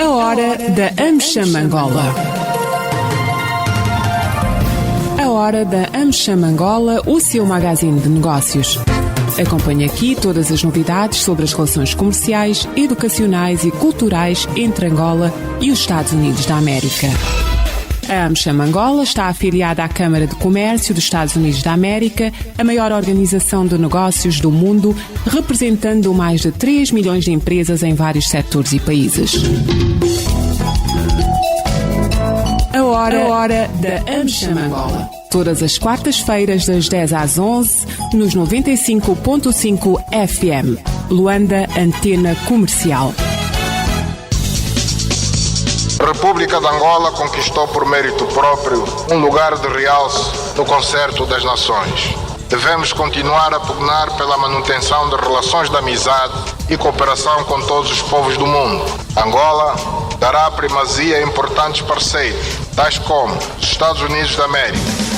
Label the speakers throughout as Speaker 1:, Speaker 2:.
Speaker 1: A hora da AmCham Angola. A hora da AmCham Angola, o seu magazine de negócios. Acompanhe aqui todas as novidades sobre as relações comerciais, educacionais e culturais entre Angola e os Estados Unidos da América. A AmCham Angola está afiliada à Câmara de Comércio dos Estados Unidos da América, a maior organização de negócios do mundo, representando mais de 3 milhões de empresas em vários setores e países. A hora da AmCham Angola. Todas as quartas-feiras, das 10 às 11, nos 95.5 FM. Luanda, Antena Comercial.
Speaker 2: A República de Angola conquistou por mérito próprio um lugar de realce no concerto das nações. Devemos continuar a pugnar pela manutenção de relações de amizade e cooperação com todos os povos do mundo. Angola dará primazia a importantes parceiros, tais como os Estados Unidos da América.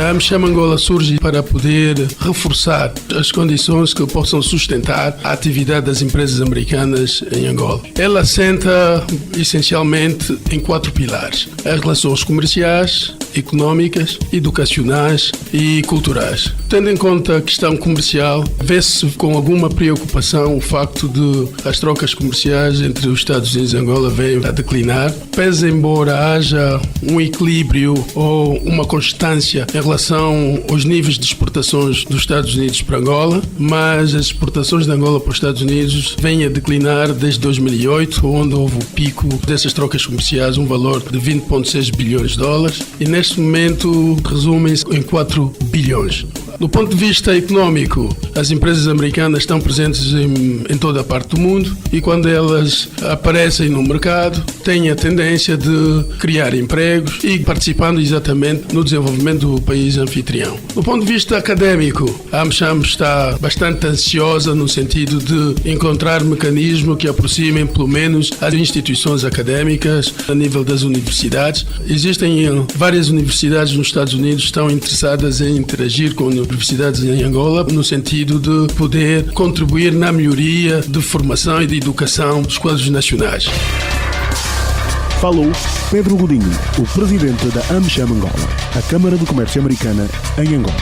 Speaker 3: A AmCham Angola surge para poder reforçar as condições que possam sustentar a atividade das empresas americanas em Angola. Ela assenta essencialmente em 4 pilares: as relações comerciais, económicas, educacionais e culturais. Tendo em conta a questão comercial, vê-se com alguma preocupação o facto de as trocas comerciais entre os Estados Unidos e Angola venham a declinar, pese embora haja um equilíbrio ou uma constância em relação aos níveis de exportações dos Estados Unidos para Angola, mas as exportações de Angola para os Estados Unidos vêm a declinar desde 2008, onde houve o pico dessas trocas comerciais, um valor de 20,6 bilhões de dólares, e neste momento resumem-se em 4 bilhões. Do ponto de vista económico, as empresas americanas estão presentes em toda a parte do mundo e quando elas aparecem no mercado têm a tendência de criar empregos e participando exatamente no desenvolvimento do país anfitrião. Do ponto de vista académico, a AmCham está bastante ansiosa no sentido de encontrar mecanismos que aproximem pelo menos as instituições académicas a nível das universidades. Existem várias universidades nos Estados Unidos que estão interessadas em interagir com universidades em Angola no sentido de poder contribuir na melhoria de formação e de educação dos quadros nacionais.
Speaker 4: Falou Pedro Godinho, o presidente da AmCham Angola, a Câmara de Comércio Americana em Angola.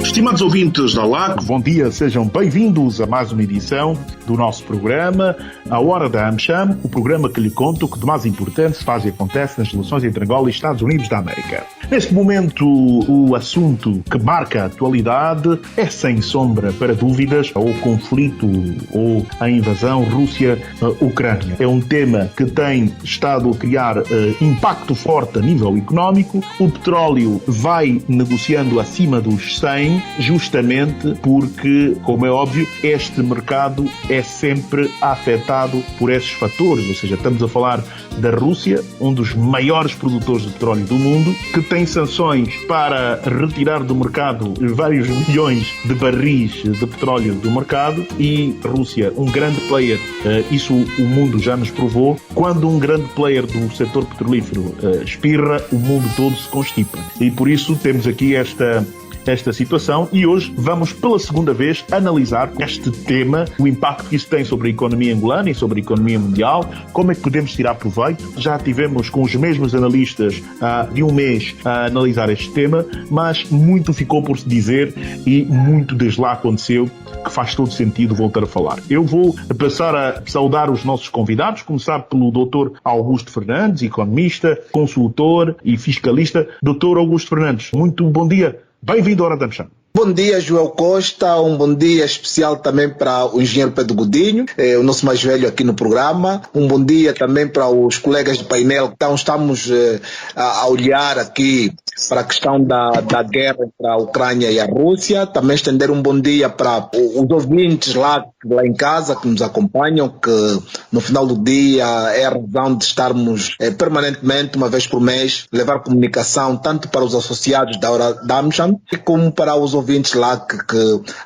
Speaker 5: Estimados ouvintes da LAC, bom dia, sejam bem-vindos a mais uma edição do nosso programa, A Hora da AmCham, o programa que lhe conta o que de mais importante se faz e acontece nas relações entre Angola e Estados Unidos da América. Neste momento, o assunto que marca a atualidade é, sem sombra para dúvidas, o conflito ou a invasão Rússia-Ucrânia. É um tema que tem estado a criar impacto forte a nível económico. O petróleo vai negociando acima dos 100, justamente porque, como é óbvio, este mercado é sempre afetado por esses fatores, ou seja, estamos a falar da Rússia, um dos maiores produtores de petróleo do mundo, que tem sanções para retirar do mercado vários milhões de barris de petróleo do mercado, e a Rússia, um grande player, isso o mundo já nos provou, quando um grande player do setor petrolífero espirra, o mundo todo se constipa. E por isso temos aqui esta situação e hoje vamos pela segunda vez analisar este tema, o impacto que isso tem sobre a economia angolana e sobre a economia mundial, como é que podemos tirar proveito. Já tivemos com os mesmos analistas de um mês a analisar este tema, mas muito ficou por se dizer e muito desde lá aconteceu que faz todo sentido voltar a falar. Eu vou passar a saudar os nossos convidados, começar pelo Dr. Augusto Fernandes, economista, consultor e fiscalista. Dr. Augusto Fernandes, muito bom dia. Bem-vindo à Hora da AmCham.
Speaker 6: Bom dia, Joel Costa, um bom dia especial também para o engenheiro Pedro Godinho, o nosso mais velho aqui no programa. Um bom dia também para os colegas do painel. Então, estamos a olhar aqui para a questão da guerra entre a Ucrânia e a Rússia. Também estender um bom dia para os ouvintes lá em casa que nos acompanham, que no final do dia é a razão de estarmos permanentemente, uma vez por mês, levar comunicação tanto para os associados da Hora da AmCham como para os ouvintes lá que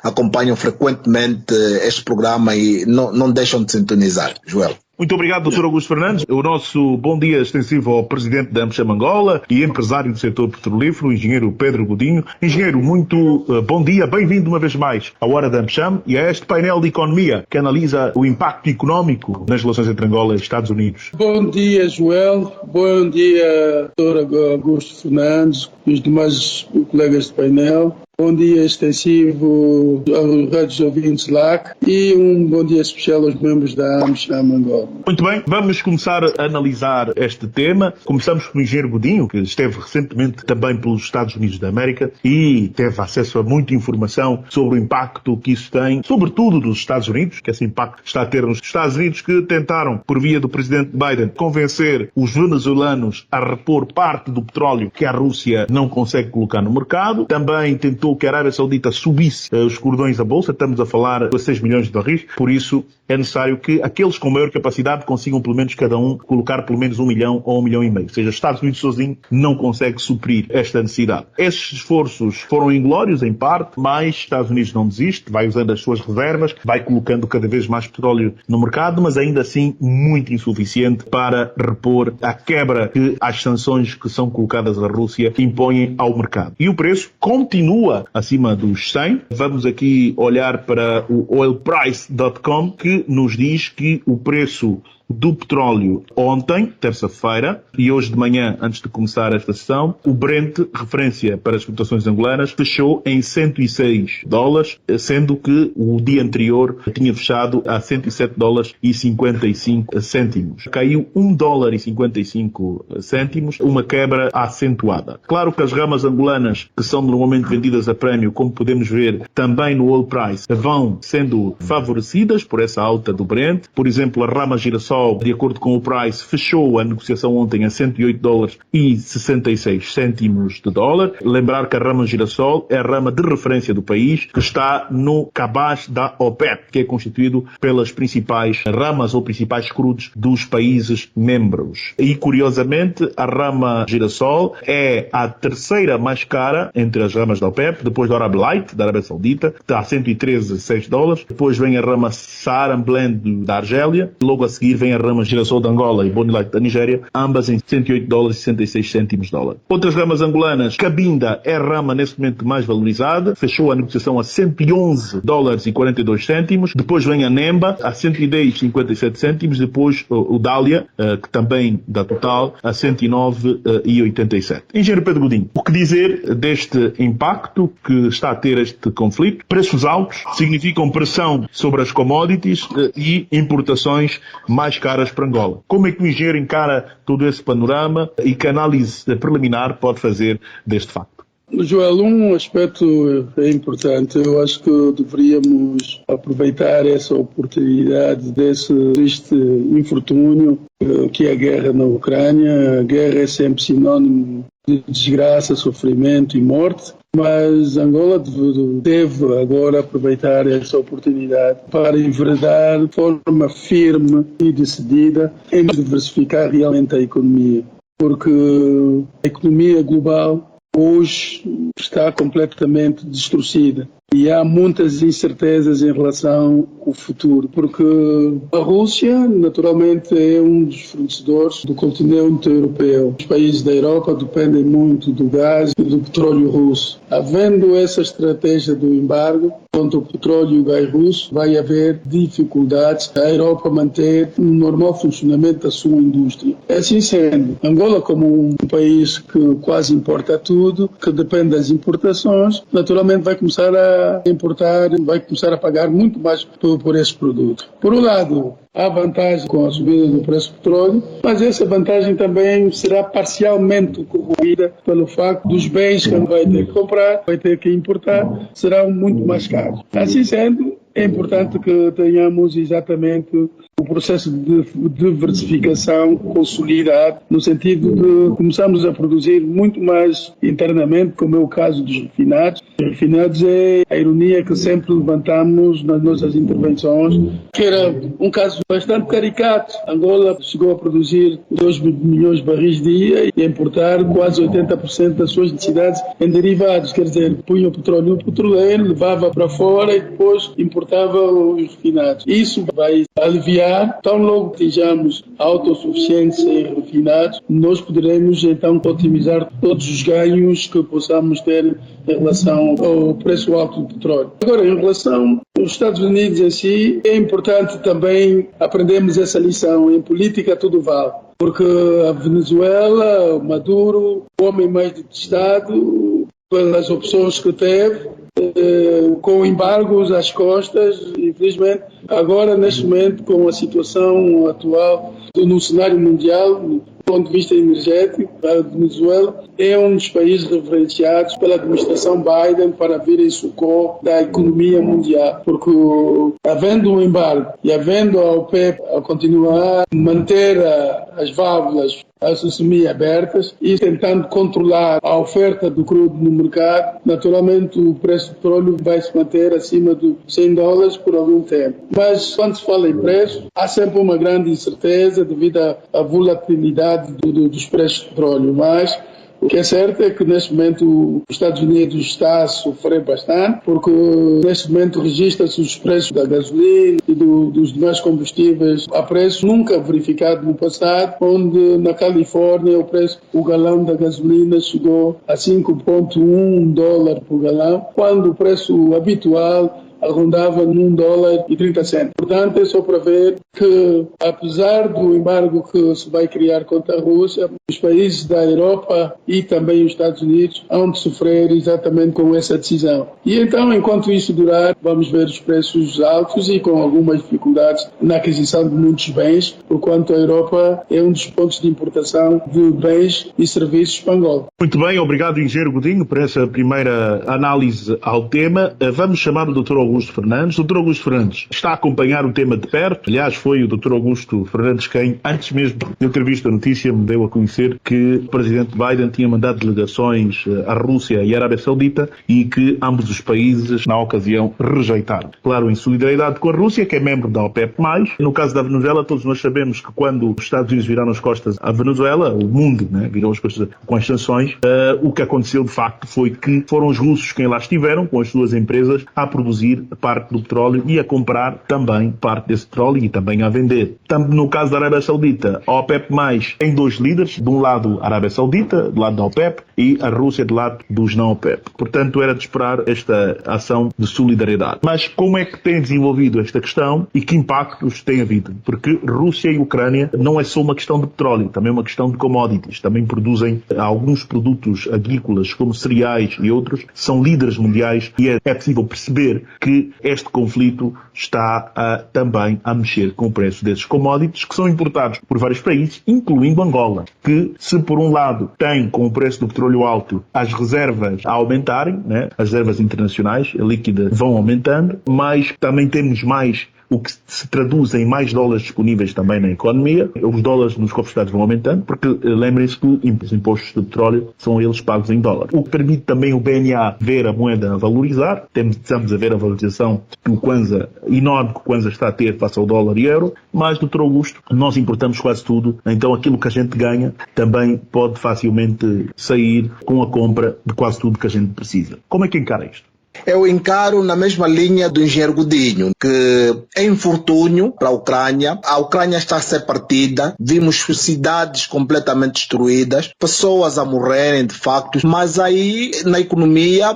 Speaker 6: acompanham frequentemente este programa e não deixam de sintonizar, Joel.
Speaker 5: Muito obrigado, Dr. Augusto Fernandes. O nosso bom dia extensivo ao presidente da AmCham Angola e empresário do setor petrolífero, o engenheiro Pedro Godinho. Engenheiro, muito bom dia, bem-vindo uma vez mais à Hora da AmCham e a este painel de economia que analisa o impacto económico nas relações entre Angola e Estados Unidos.
Speaker 3: Bom dia, Joel. Bom dia, Dr. Augusto Fernandes e os demais colegas do painel. Bom dia extensivo aos rádios ouvintes LAC e um bom dia especial aos membros da AmCham Angola.
Speaker 5: Muito bem, vamos começar a analisar este tema. Começamos com o engenheiro Godinho, que esteve recentemente também pelos Estados Unidos da América e teve acesso a muita informação sobre o impacto que isso tem, sobretudo dos Estados Unidos, que esse impacto está a ter nos Estados Unidos, que tentaram, por via do presidente Biden, convencer os venezuelanos a repor parte do petróleo que a Rússia não consegue colocar no mercado. Também tentou que a Arábia Saudita subisse os cordões da Bolsa, estamos a falar de 6 milhões de barris, por isso é necessário que aqueles com maior capacidade consigam pelo menos cada um colocar pelo menos 1 milhão ou 1,5 milhão. Ou seja, os Estados Unidos sozinho não consegue suprir esta necessidade. Esses esforços foram inglórios em parte, mas os Estados Unidos não desiste, vai usando as suas reservas, vai colocando cada vez mais petróleo no mercado, mas ainda assim muito insuficiente para repor a quebra que as sanções que são colocadas à Rússia impõem ao mercado. E o preço continua acima dos 100. Vamos aqui olhar para o oilprice.com, que nos diz que o preço do petróleo ontem, terça-feira, e hoje de manhã, antes de começar esta sessão, o Brent, referência para as cotações angolanas, fechou em $106, sendo que o dia anterior tinha fechado a $107,55. Caiu $1,55, uma quebra acentuada. Claro que as ramas angolanas, que são normalmente vendidas a prémio, como podemos ver também no oil price, vão sendo favorecidas por essa alta do Brent. Por exemplo, a rama girassol, de acordo com o Price, fechou a negociação ontem a $108,66 de dólar. Lembrar que a rama girassol é a rama de referência do país, que está no cabaz da OPEP, que é constituído pelas principais ramas ou principais crudos dos países membros. E, curiosamente, a rama girassol é a terceira mais cara entre as ramas da OPEP, depois da Arab Light, da Arábia Saudita, que está a $113,6. Depois vem a rama Saharan Blend da Argélia. Logo a seguir vem a rama girassol de Angola e Bonny Light da Nigéria, ambas em $108,66. Outras ramas angolanas, Cabinda é a rama neste momento mais valorizada, fechou a negociação a $111,42. Depois vem a Nemba a $110,57. Depois o Dália, que também da Total, a $109,87. Engenheiro Pedro Godinho, o que dizer deste impacto que está a ter este conflito? Preços altos significam pressão sobre as commodities e importações mais caras para Angola. Como é que o engenheiro encara todo esse panorama e que análise preliminar pode fazer deste facto?
Speaker 3: Joel, um aspecto é importante. Eu acho que deveríamos aproveitar essa oportunidade desse triste infortúnio que é a guerra na Ucrânia. A guerra é sempre sinónimo de desgraça, sofrimento e morte. Mas Angola deve agora aproveitar essa oportunidade para enveredar de forma firme e decidida em diversificar realmente a economia. Porque a economia global hoje está completamente destruída. E há muitas incertezas em relação ao futuro, porque a Rússia, naturalmente, é um dos fornecedores do continente europeu. Os países da Europa dependem muito do gás e do petróleo russo. Havendo essa estratégia do embargo contra o petróleo e o gás russo, vai haver dificuldades a Europa manter um normal funcionamento da sua indústria. Assim sendo, Angola, como um país que quase importa tudo, que depende das importações, naturalmente vai começar a importar, vai começar a pagar muito mais por esse produto. Por um lado, há vantagem com a subida do preço do petróleo, mas essa vantagem também será parcialmente corroída pelo facto dos bens que vai ter que comprar, vai ter que importar, serão muito mais caros. Assim sendo, é importante que tenhamos exatamente o processo de diversificação consolidado, no sentido de começarmos a produzir muito mais internamente, como é o caso dos refinados. Os refinados é a ironia que sempre levantamos nas nossas intervenções, que era um caso bastante caricato. Angola chegou a produzir 2 milhões de barris dia e a importar quase 80% das suas necessidades em derivados, quer dizer, punha o petróleo no petroleiro, levava para fora e depois importava importava os refinados. Isso vai aliviar, tão logo estejamos autossuficientes em refinados, nós poderemos então otimizar todos os ganhos que possamos ter em relação ao preço alto do petróleo. Agora, em relação aos Estados Unidos em si, é importante também aprendermos essa lição. Em política tudo vale. Porque a Venezuela, Maduro, o homem mais detestado pelas opções que teve, com embargos às costas, infelizmente, agora neste momento com a situação atual no cenário mundial, do ponto de vista energético, a Venezuela é um dos países referenciados pela administração Biden para vir em socorro da economia mundial, porque havendo um embargo e havendo a OPEP a continuar a manter as válvulas semi-abertas e tentando controlar a oferta do crudo no mercado, naturalmente o preço do petróleo vai se manter acima de $100 por algum tempo. Mas quando se fala em preço, há sempre uma grande incerteza devido à volatilidade dos preços do petróleo. Mas o que é certo é que neste momento os Estados Unidos está a sofrer bastante, porque neste momento registra-se os preços da gasolina e dos demais combustíveis a preço nunca verificado no passado, onde na Califórnia o galão da gasolina chegou a $5,1 por galão, quando o preço habitual rondava $1,30. Portanto, é só para ver que, apesar do embargo que se vai criar contra a Rússia, os países da Europa e também os Estados Unidos hão de sofrer exatamente com essa decisão. E então, enquanto isso durar, vamos ver os preços altos e com algumas dificuldades na aquisição de muitos bens, porquanto a Europa é um dos pontos de importação de bens e serviços para Angola.
Speaker 5: Muito bem, obrigado, Engenheiro Godinho, por essa primeira análise ao tema. Vamos chamar o Dr. Augusto Fernandes. Dr. Augusto Fernandes está a acompanhar o tema de perto. Aliás, foi o Dr. Augusto Fernandes quem, antes mesmo de eu ter visto a notícia, me deu a conhecer que o Presidente Biden tinha mandado delegações à Rússia e à Arábia Saudita e que ambos os países, na ocasião, rejeitaram. Claro, em solidariedade com a Rússia, que é membro da OPEP+. No caso da Venezuela, todos nós sabemos que quando os Estados Unidos viraram as costas à Venezuela, o mundo, virou as costas com as sanções, o que aconteceu de facto foi que foram os russos quem lá estiveram, com as suas empresas, a produzir parte do petróleo e a comprar também parte desse petróleo e também a vender. Tanto no caso da Arábia Saudita, a OPEP+, tem dois líderes, de um lado a Arábia Saudita, do lado da OPEP, e a Rússia do lado dos não OPEP. Portanto, era de esperar esta ação de solidariedade. Mas como é que tem desenvolvido esta questão e que impactos tem havido? Porque Rússia e Ucrânia não é só uma questão de petróleo, também é uma questão de commodities. Também produzem alguns produtos agrícolas, como cereais e outros, são líderes mundiais e é possível perceber que este conflito está também a mexer com o preço desses commodities que são importados por vários países, incluindo Angola, que se por um lado tem com o preço do petróleo alto as reservas a aumentarem, as reservas internacionais líquidas vão aumentando, mas também temos mais o que se traduz em mais dólares disponíveis também na economia. Os dólares nos cofres de Estado vão aumentando, porque lembrem-se que os impostos de petróleo são eles pagos em dólar. O que permite também o BNA ver a moeda a valorizar. Estamos a ver a valorização do Kwanza enorme que o Kwanza está a ter face ao dólar e euro. Mas, Dr. Augusto, nós importamos quase tudo, então aquilo que a gente ganha também pode facilmente sair com a compra de quase tudo que a gente precisa. Como é que encara isto?
Speaker 6: Eu encaro na mesma linha do engenheiro Godinho, que é infortúnio para a Ucrânia está a ser partida, vimos cidades completamente destruídas, pessoas a morrerem de facto, mas aí na economia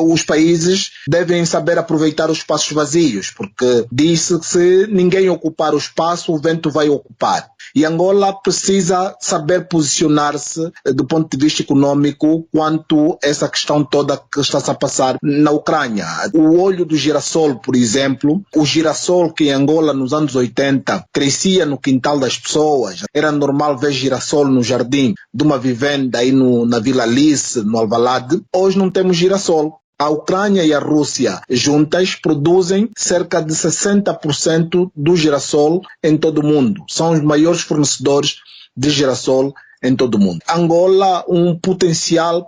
Speaker 6: os países devem saber aproveitar os espaços vazios, porque disse que se ninguém ocupar o espaço, o vento vai ocupar. E Angola precisa saber posicionar-se do ponto de vista econômico quanto a essa questão toda que está-se a passar na Ucrânia. O óleo do girassol, por exemplo, o girassol que em Angola nos anos 80 crescia no quintal das pessoas, era normal ver girassol no jardim de uma vivenda aí na Vila Alice, no Alvalade, hoje não temos girassol. A Ucrânia e a Rússia juntas produzem cerca de 60% do girassol em todo o mundo. São os maiores fornecedores de girassol em todo o mundo. Angola, um potencial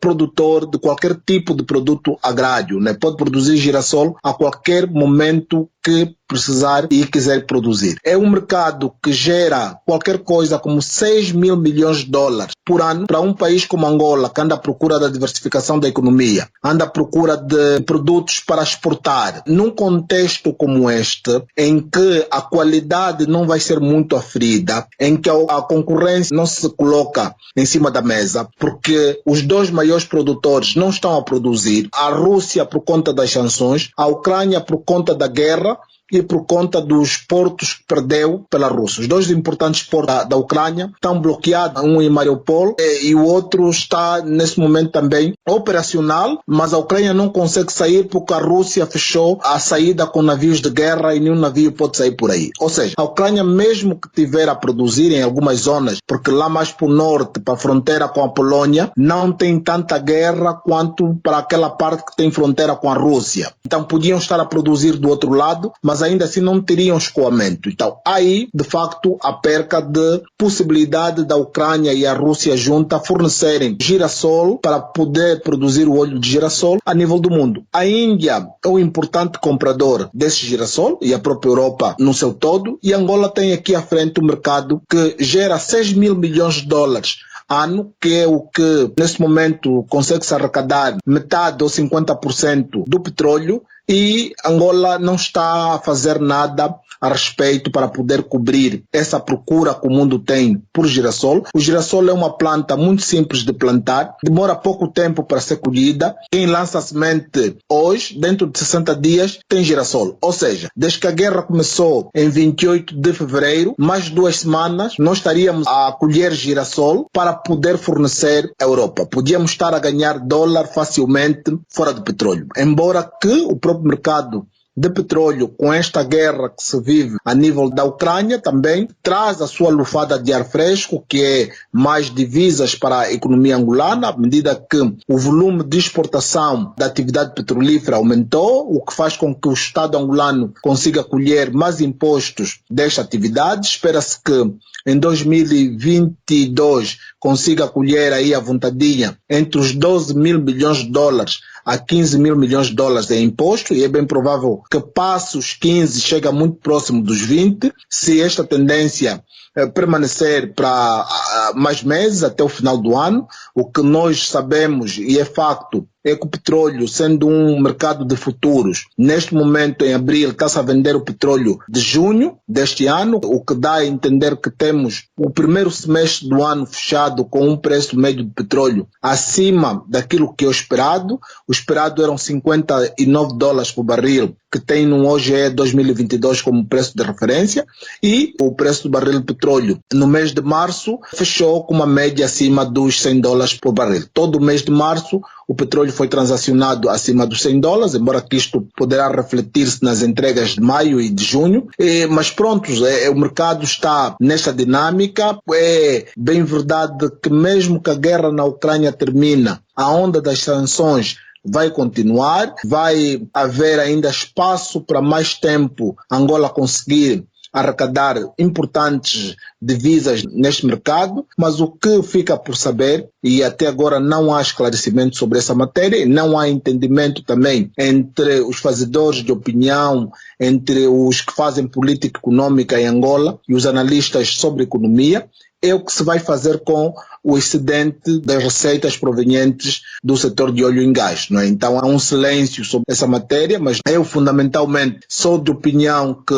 Speaker 6: produtor de qualquer tipo de produto agrário, pode produzir girassol a qualquer momento que precisar e quiser produzir. É um mercado que gera qualquer coisa como 6 mil milhões de dólares por ano para um país como Angola, que anda à procura da diversificação da economia, anda à procura de produtos para exportar. Num contexto como este, em que a qualidade não vai ser muito aferida, em que a concorrência não se coloca em cima da mesa, porque os dois maiores produtores não estão a produzir, a Rússia por conta das sanções, a Ucrânia por conta da guerra, e por conta dos portos que perdeu pela Rússia. Os dois importantes portos da Ucrânia estão bloqueados, um em Mariupol e o outro está nesse momento também operacional, mas a Ucrânia não consegue sair porque a Rússia fechou a saída com navios de guerra e nenhum navio pode sair por aí. Ou seja, a Ucrânia, mesmo que tiver a produzir em algumas zonas, porque lá mais para o norte, para a fronteira com a Polônia, não tem tanta guerra quanto para aquela parte que tem fronteira com a Rússia. Então podiam estar a produzir do outro lado, mas ainda assim não teriam escoamento. Então, aí, de facto, a perca de possibilidade da Ucrânia e a Rússia junta fornecerem girassol para poder produzir o óleo de girassol a nível do mundo. A Índia é um importante comprador desse girassol e a própria Europa no seu todo, e Angola tem aqui à frente um mercado que gera 6 mil milhões de dólares ano, que é o que nesse momento consegue-se arrecadar metade ou 50% do petróleo, e Angola não está a fazer nada a respeito para poder cobrir essa procura que o mundo tem por girassol. O girassol é uma planta muito simples de plantar, demora pouco tempo para ser colhida. Quem lança a semente hoje, dentro de 60 dias, tem girassol. Ou seja, desde que a guerra começou em 28 de fevereiro, mais de 2 semanas, nós estaríamos a colher girassol para poder fornecer à Europa. Podíamos estar a ganhar dólar facilmente fora do petróleo. Embora que o próprio mercado de petróleo, com esta guerra que se vive a nível da Ucrânia, também traz a sua lufada de ar fresco, que é mais divisas para a economia angolana, à medida que o volume de exportação da atividade petrolífera aumentou, o que faz com que o Estado angolano consiga colher mais impostos desta atividade. Espera-se que em 2022 consiga colher aí a vontadinha entre os 12 mil milhões de dólares a 15 mil milhões de dólares em imposto, e é bem provável que passe os 15, chega muito próximo dos 20, se esta tendência permanecer para mais meses, até o final do ano. O que nós sabemos, e é facto, é que o petróleo, sendo um mercado de futuros, neste momento, em abril, está-se a vender o petróleo de junho deste ano, o que dá a entender que temos o primeiro semestre do ano fechado com um preço médio de petróleo acima daquilo que é o esperado. O esperado eram 59 dólares por barril, que tem no OGE 2022 como preço de referência, e o preço do barril de petróleo no mês de março fechou com uma média acima dos 100 dólares por barril. Todo o mês de março o petróleo foi transacionado acima dos 100 dólares, embora que isto poderá refletir-se nas entregas de maio e de junho, mas pronto, o mercado está nesta dinâmica. É bem verdade que mesmo que a guerra na Ucrânia termine, a onda das sanções vai continuar, vai haver ainda espaço para mais tempo Angola conseguir arrecadar importantes divisas neste mercado, mas o que fica por saber, e até agora não há esclarecimento sobre essa matéria, não há entendimento também entre os fazedores de opinião, entre os que fazem política econômica em Angola e os analistas sobre economia, é o que se vai fazer com o excedente das receitas provenientes do setor de óleo e gás, não é? Então há um silêncio sobre essa matéria, mas eu fundamentalmente sou de opinião que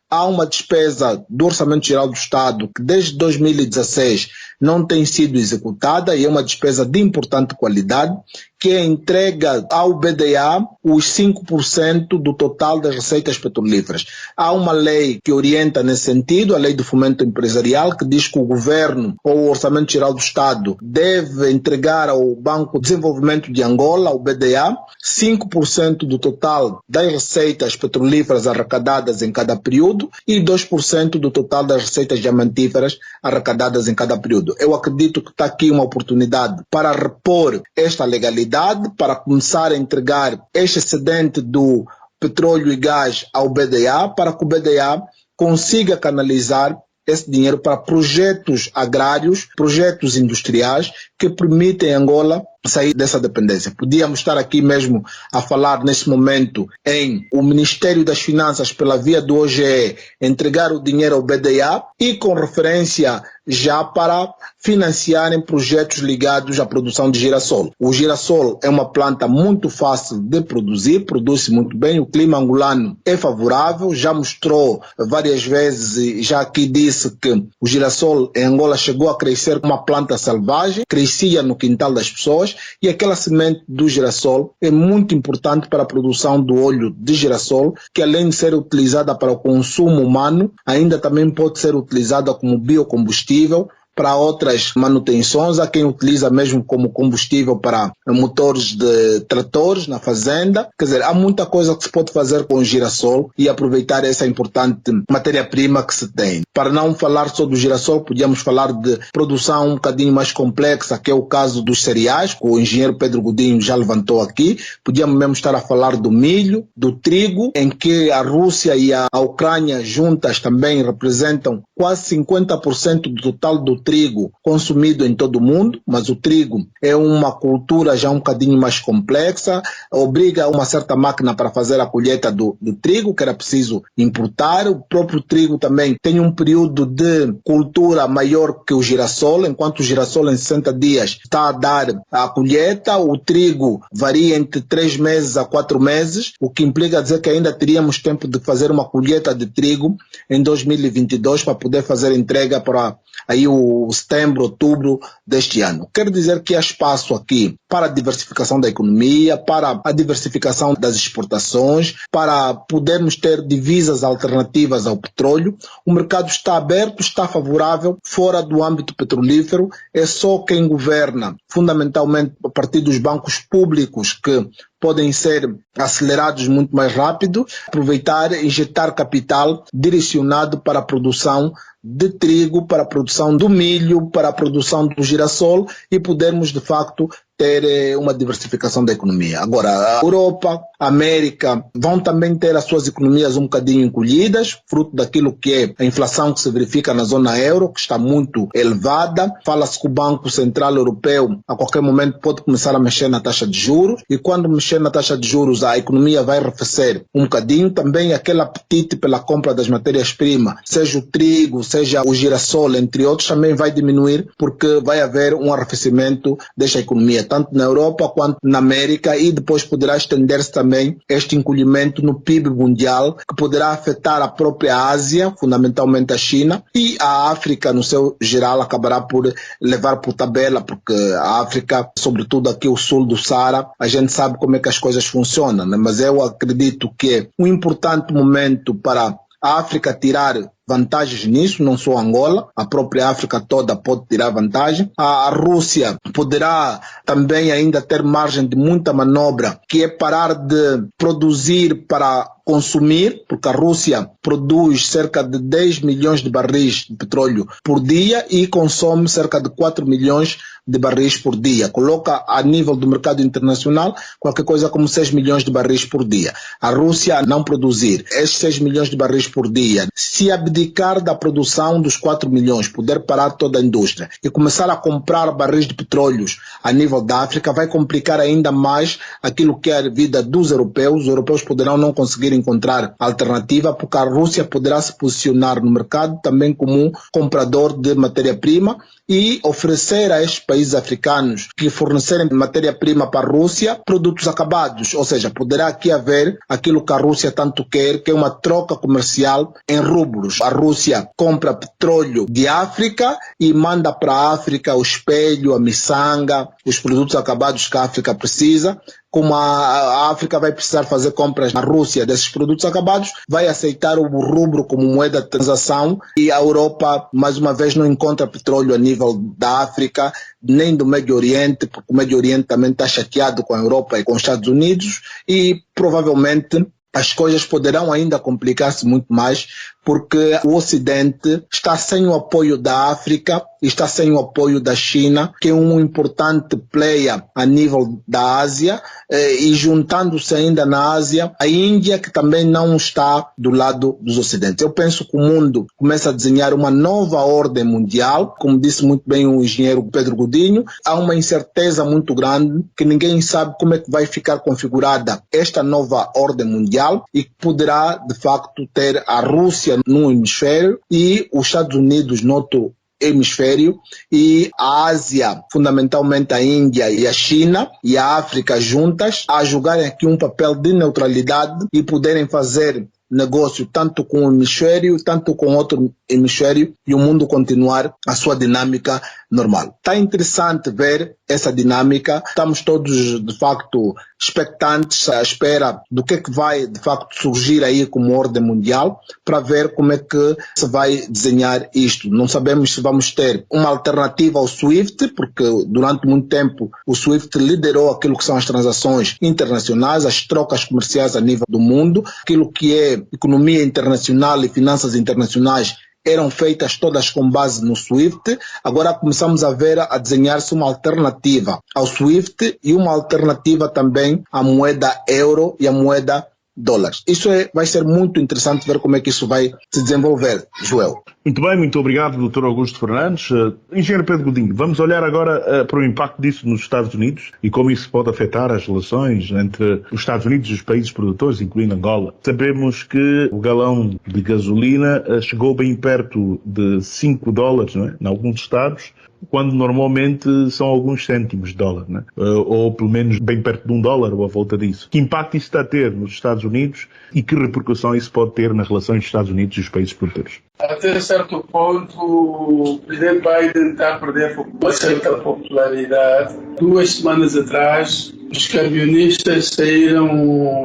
Speaker 6: há uma despesa do Orçamento Geral do Estado que desde 2016 não tem sido executada, e é uma despesa de importante qualidade, que é entrega ao BDA os 5% do total das receitas petrolíferas. Há uma lei que orienta nesse sentido, a Lei do Fomento Empresarial, que diz que o Governo ou o Orçamento Geral do Estado deve entregar ao Banco de Desenvolvimento de Angola, ao BDA, 5% do total das receitas petrolíferas arrecadadas em cada período e 2% do total das receitas diamantíferas arrecadadas em cada período. Eu acredito que está aqui uma oportunidade para repor esta legalidade, para começar a entregar este excedente do petróleo e gás ao BDA, para que o BDA consiga canalizar esse dinheiro para projetos agrários, projetos industriais que permitem a Angola sair dessa dependência. Podíamos estar aqui mesmo a falar nesse momento em o Ministério das Finanças, pela via do OGE, entregar o dinheiro ao BDA e com referência já para financiarem projetos ligados à produção de girassol. O girassol é uma planta muito fácil de produzir, produz-se muito bem, o clima angolano é favorável, já mostrou várias vezes e já aqui disse que o girassol em Angola chegou a crescer como uma planta selvagem, crescia no quintal das pessoas, e aquela semente do girassol é muito importante para a produção do óleo de girassol, que além de ser utilizada para o consumo humano, ainda também pode ser utilizada como biocombustível para outras manutenções. Há quem utiliza mesmo como combustível para motores de tratores na fazenda. Quer dizer, há muita coisa que se pode fazer com o girassol e aproveitar essa importante matéria-prima que se tem. Para não falar só do girassol, podíamos falar de produção um bocadinho mais complexa, que é o caso dos cereais, que o engenheiro Pedro Godinho já levantou aqui. Podíamos mesmo estar a falar do milho, do trigo, em que a Rússia e a Ucrânia juntas também representam quase 50% do total do trigo consumido em todo o mundo, mas o trigo é uma cultura já um bocadinho mais complexa, obriga uma certa máquina para fazer a colheita do trigo, que era preciso importar. O próprio trigo também tem um período de cultura maior que o girassol, enquanto o girassol em 60 dias está a dar a colheita, o trigo varia entre 3 meses a 4 meses, o que implica dizer que ainda teríamos tempo de fazer uma colheita de trigo em 2022 para poder fazer entrega para aí o setembro, outubro deste ano. Quero dizer que há espaço aqui para a diversificação da economia, para a diversificação das exportações, para podermos ter divisas alternativas ao petróleo. O mercado está aberto, está favorável, fora do âmbito petrolífero. É só quem governa, fundamentalmente a partir dos bancos públicos, que podem ser acelerados muito mais rápido, aproveitar e injetar capital direcionado para a produção de trigo, para a produção do milho, para a produção do girassol e podermos de facto ter uma diversificação da economia. Agora, a Europa, a América vão também ter as suas economias um bocadinho encolhidas, fruto daquilo que é a inflação que se verifica na zona euro, que está muito elevada. Fala-se que o Banco Central Europeu a qualquer momento pode começar a mexer na taxa de juros, e quando mexer na taxa de juros a economia vai arrefecer um bocadinho. Também aquele apetite pela compra das matérias-primas, seja o trigo, seja o girassol, entre outros, também vai diminuir, porque vai haver um arrefecimento desta economia, tanto na Europa quanto na América, e depois poderá estender-se também este encolhimento no PIB mundial, que poderá afetar a própria Ásia, fundamentalmente a China, e a África no seu geral acabará por levar por tabela, porque a África, sobretudo aqui o sul do Saara, a gente sabe como é que as coisas funcionam, né? Mas eu acredito que é um importante momento para a África tirar vantagens nisso, não só Angola, a própria África toda pode tirar vantagem. A Rússia poderá também ainda ter margem de muita manobra, que é parar de produzir para consumir, porque a Rússia produz cerca de 10 milhões de barris de petróleo por dia e consome cerca de 4 milhões de barris por dia. Coloca a nível do mercado internacional qualquer coisa como 6 milhões de barris por dia. A Rússia não produzir esses 6 milhões de barris por dia, se abdicar da produção dos 4 milhões, poder parar toda a indústria e começar a comprar barris de petróleos a nível da África, vai complicar ainda mais aquilo que é a vida dos europeus. Os europeus poderão não conseguir encontrar alternativa, porque a Rússia poderá se posicionar no mercado também como um comprador de matéria-prima e oferecer a estes países africanos que fornecerem matéria-prima para a Rússia produtos acabados, ou seja, poderá aqui haver aquilo que a Rússia tanto quer, que é uma troca comercial em rublos. A Rússia compra petróleo de África e manda para a África o espelho, a miçanga, os produtos acabados que a África precisa. Como a África vai precisar fazer compras na Rússia desses produtos acabados, vai aceitar o rublo como moeda de transação, e a Europa, mais uma vez, não encontra petróleo a nível da África, nem do Médio Oriente, porque o Médio Oriente também está chateado com a Europa e com os Estados Unidos, e provavelmente as coisas poderão ainda complicar-se muito mais, porque o Ocidente está sem o apoio da África está sem o apoio da China, que é um importante player a nível da Ásia, e juntando-se ainda na Ásia, a Índia, que também não está do lado dos Ocidentes. Eu penso que o mundo começa a desenhar uma nova ordem mundial, como disse muito bem o engenheiro Pedro Godinho. Há uma incerteza muito grande, que ninguém sabe como é que vai ficar configurada esta nova ordem mundial, e que poderá, de facto, ter a Rússia num hemisfério e os Estados Unidos no outro hemisfério, e a Ásia, fundamentalmente a Índia e a China e a África juntas, a jogarem aqui um papel de neutralidade e poderem fazer negócio tanto com um hemisfério, tanto com outro hemisfério, e o mundo continuar a sua dinâmica normal. Está interessante ver essa dinâmica. Estamos todos, de facto, expectantes à espera do que vai, de facto, surgir aí como ordem mundial, para ver como é que se vai desenhar isto. Não sabemos se vamos ter uma alternativa ao SWIFT, porque durante muito tempo o SWIFT liderou aquilo que são as transações internacionais, as trocas comerciais a nível do mundo, aquilo que é economia internacional e finanças internacionais eram feitas todas com base no SWIFT. Agora começamos a ver a desenhar-se uma alternativa ao SWIFT e uma alternativa também à moeda euro e à moeda dólares. Isso vai ser muito interessante ver como é que isso vai se desenvolver, Joel.
Speaker 5: Muito bem, muito obrigado, Dr. Augusto Fernandes. Engenheiro Pedro Godinho, vamos olhar agora para o impacto disso nos Estados Unidos e como isso pode afetar as relações entre os Estados Unidos e os países produtores, incluindo Angola. Sabemos que o galão de gasolina chegou bem perto de $5, não é? Em alguns estados, quando normalmente são alguns cêntimos de dólar, né? Ou pelo menos bem perto de $1 ou à volta disso. Que impacto isso está a ter nos Estados Unidos e que repercussão isso pode ter nas relações dos Estados Unidos e os países produtores?
Speaker 3: Até certo ponto, o presidente Biden está a perder uma certa popularidade. 2 semanas atrás, os camionistas saíram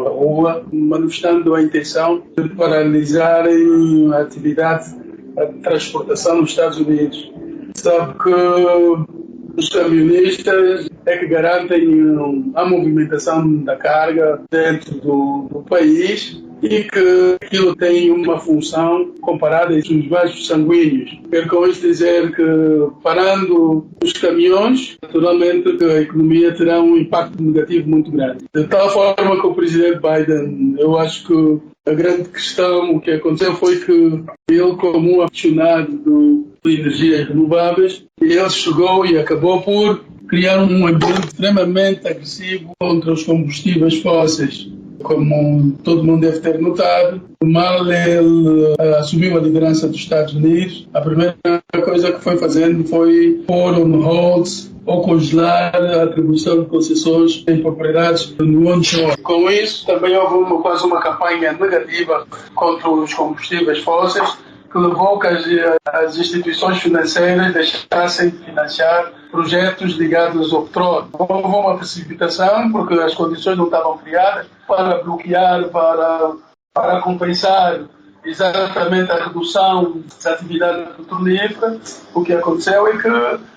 Speaker 3: à rua manifestando a intenção de paralisarem a atividade de transportação nos Estados Unidos. Sabe que os camionistas é que garantem a movimentação da carga dentro do país e que aquilo tem uma função comparada aos vasos sanguíneos. Quero com isso dizer que, parando os caminhões, naturalmente a economia terá um impacto negativo muito grande. De tal forma que o presidente Biden, eu acho que a grande questão, o que aconteceu foi que ele, como um apaixonado de energias renováveis, ele chegou e acabou por criar um ambiente extremamente agressivo contra os combustíveis fósseis. Como todo mundo deve ter notado, mal ele assumiu a liderança dos Estados Unidos, a primeira coisa que foi fazendo foi pôr on hold ou congelar a atribuição de concessões em propriedades no onshore. Com isso, também houve quase uma campanha negativa contra os combustíveis fósseis, que levou que as instituições financeiras deixassem de financiar projetos ligados ao petróleo. Houve uma precipitação porque as condições não estavam criadas para bloquear, para compensar exatamente a redução da atividade petrolífera. O que aconteceu é que,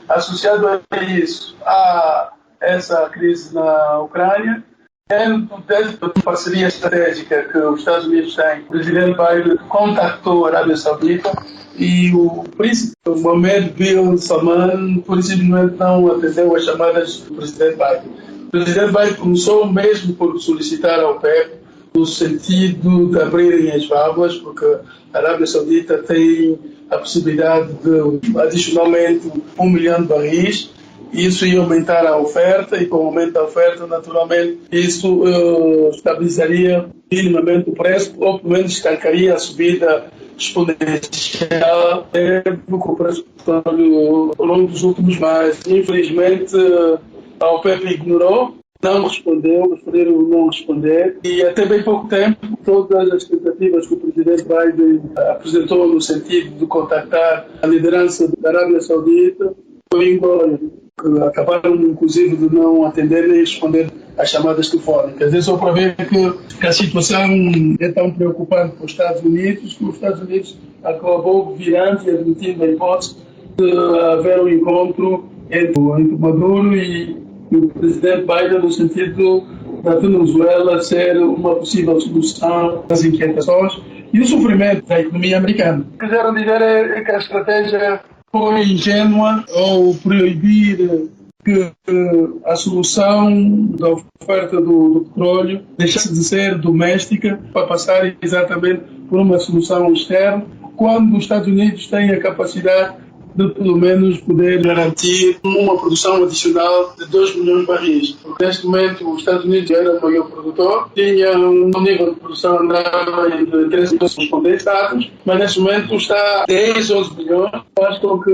Speaker 3: associado a isso, há essa crise na Ucrânia. Dentro da parceria estratégica que os Estados Unidos têm, o presidente Biden contactou a Arábia Saudita e o príncipe Mohammed bin Salman, simplesmente não atendeu as chamadas do presidente Biden. O presidente Biden começou mesmo por solicitar ao OPEP no sentido de abrirem as válvulas, porque a Arábia Saudita tem a possibilidade de, adicionalmente, 1 milhão de barris. Isso ia aumentar a oferta e, com o aumento da oferta, naturalmente, isso estabilizaria minimamente o preço, ou pelo menos estancaria a subida exponencial do preço do petróleo ao longo dos últimos meses. Infelizmente, a OPEP ignorou, não respondeu, preferiram não responder, e até bem pouco tempo, todas as tentativas que o presidente Biden apresentou no sentido de contactar a liderança da Arábia Saudita foi embora. Acabaram, inclusive, de não atender nem responder às chamadas telefónicas. É só para ver que a situação é tão preocupante para os Estados Unidos que os Estados Unidos acabou virando e admitindo a hipótese de haver um encontro entre Maduro e o presidente Biden no sentido da Venezuela ser uma possível solução das inquietações e o sofrimento da economia americana. Quiseram dizer é que a estratégia foi ingênua ao proibir que a solução da oferta do petróleo deixasse de ser doméstica para passar exatamente por uma solução externa, quando os Estados Unidos têm a capacidade de pelo menos poder garantir uma produção adicional de 2 milhões de barris. Porque neste momento os Estados Unidos era o maior produtor, tinha um nível de produção andava entre 13 milhões condensados, mas neste momento está a 10, 11 milhões, faz com que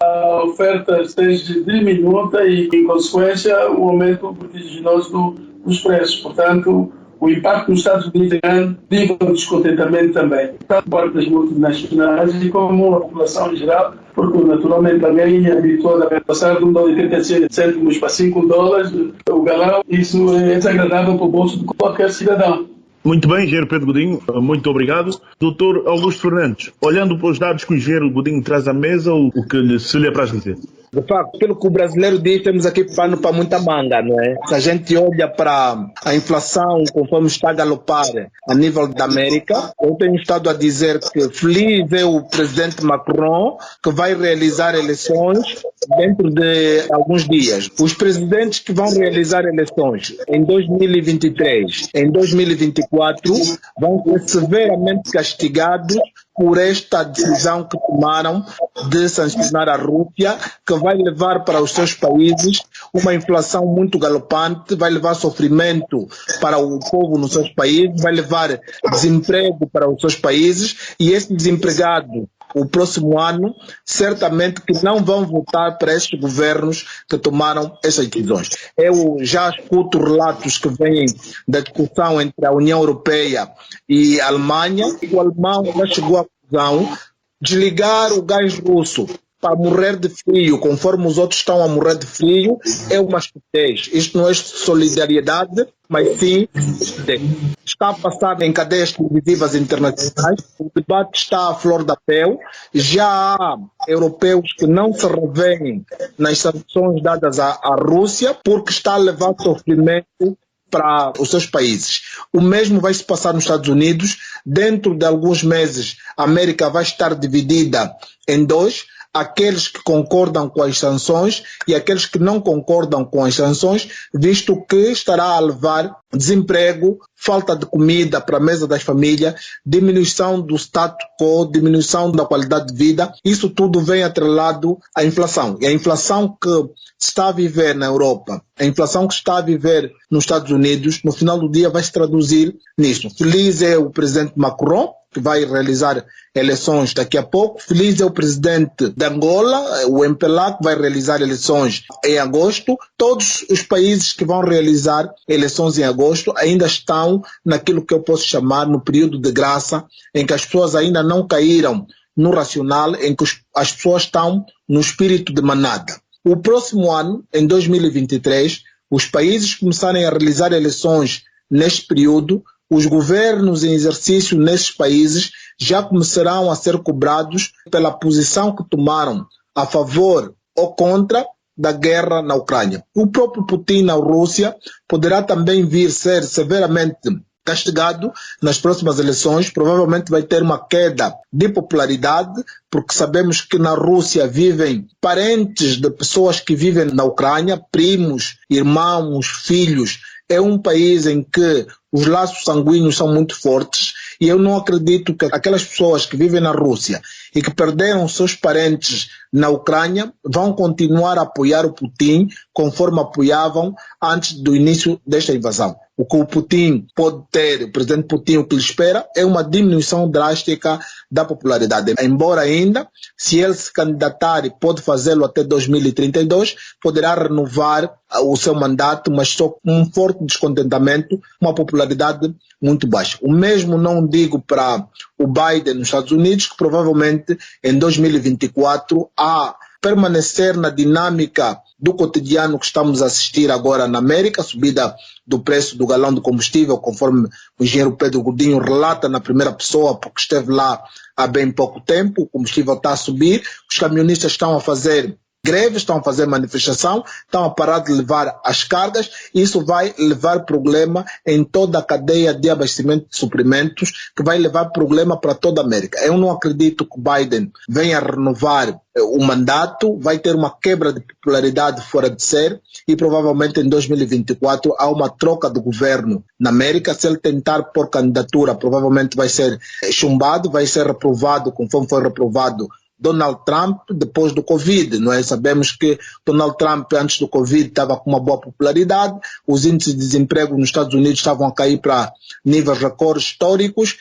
Speaker 3: a oferta esteja diminuta e, em consequência, o aumento vertiginoso dos preços. Portanto, o impacto nos Estados Unidos é grande, nível de descontentamento também, tanto por parte das multinacionais e como a população em geral, porque naturalmente alguém é habituado a passar de $1,36 para $5 o galão, isso é desagradável para o bolso de qualquer cidadão.
Speaker 5: Muito bem, engenheiro Pedro Godinho, muito obrigado. Doutor Augusto Fernandes, olhando para os dados que o engenheiro Godinho traz à mesa, o que se lhe apraz dizer?
Speaker 6: De facto, pelo que o brasileiro diz, temos aqui pano para muita manga, não é? Se a gente olha para a inflação, conforme está a galopar a nível da América, eu tenho estado a dizer que feliz é o presidente Macron, que vai realizar eleições dentro de alguns dias. Os presidentes que vão realizar eleições em 2023, em 2024, vão ser severamente castigados por esta decisão que tomaram de sancionar a Rússia, que vai levar para os seus países uma inflação muito galopante, vai levar sofrimento para o povo nos seus países, vai levar desemprego para os seus países, e esse desempregado, o próximo ano, certamente que não vão votar para esses governos que tomaram essas decisões. Eu já escuto relatos que vêm da discussão entre a União Europeia e a Alemanha, e o alemão já chegou à conclusão de desligar o gás russo para morrer de frio, conforme os outros estão a morrer de frio, é uma estupidez. Isto não é solidariedade, mas sim estupidez. Está a passar em cadeias televisivas internacionais, o debate está à flor da pele, já há europeus que não se revêem nas sanções dadas à Rússia, porque está a levar sofrimento para os seus países. O mesmo vai se passar nos Estados Unidos. Dentro de alguns meses, a América vai estar dividida em dois: aqueles que concordam com as sanções e aqueles que não concordam com as sanções, visto que estará a levar desemprego, falta de comida para a mesa das famílias, diminuição do status quo, diminuição da qualidade de vida. Isso tudo vem atrelado à inflação. E a inflação que se está a viver na Europa, a inflação que se está a viver nos Estados Unidos, no final do dia vai se traduzir nisso. Feliz é o presidente Macron, que vai realizar eleições daqui a pouco. Feliz é o presidente de Angola, o MPLA, que vai realizar eleições em agosto. Todos os países que vão realizar eleições em agosto ainda estão naquilo que eu posso chamar no período de graça, em que as pessoas ainda não caíram no racional, em que as pessoas estão no espírito de manada. O próximo ano, em 2023, os países começarem a realizar eleições neste período, os governos em exercício nesses países já começarão a ser cobrados pela posição que tomaram a favor ou contra da guerra na Ucrânia. O próprio Putin na Rússia poderá também vir ser severamente castigado nas próximas eleições. Provavelmente vai ter uma queda de popularidade, porque sabemos que na Rússia vivem parentes de pessoas que vivem na Ucrânia, primos, irmãos, filhos. É um país em que os laços sanguíneos são muito fortes, e eu não acredito que aquelas pessoas que vivem na Rússia e que perderam seus parentes na Ucrânia vão continuar a apoiar o Putin conforme apoiavam antes do início desta invasão. O que o Putin pode ter, o presidente Putin, o que lhe espera é uma diminuição drástica da popularidade. Embora ainda, se ele se candidatar, e pode fazê-lo até 2032, poderá renovar o seu mandato, mas só com um forte descontentamento, uma popularidade muito baixa. O mesmo não digo para o Biden nos Estados Unidos, que provavelmente em 2024 a permanecer na dinâmica do cotidiano que estamos a assistir agora na América, subida do preço do galão de combustível, conforme o engenheiro Pedro Godinho relata na primeira pessoa, porque esteve lá há bem pouco tempo. O combustível está a subir, os camionistas estão a fazer greves, estão a fazer manifestação, estão a parar de levar as cargas. Isso vai levar problema em toda a cadeia de abastecimento de suprimentos, que vai levar problema para toda a América. Eu não acredito que Biden venha renovar o mandato, vai ter uma quebra de popularidade fora de série e provavelmente em 2024 há uma troca de governo na América. Se ele tentar por candidatura, provavelmente vai ser chumbado, vai ser reprovado conforme foi reprovado Donald Trump depois do Covid, não é? Sabemos que Donald Trump antes do Covid estava com uma boa popularidade, os índices de desemprego nos Estados Unidos estavam a cair para níveis recordes históricos,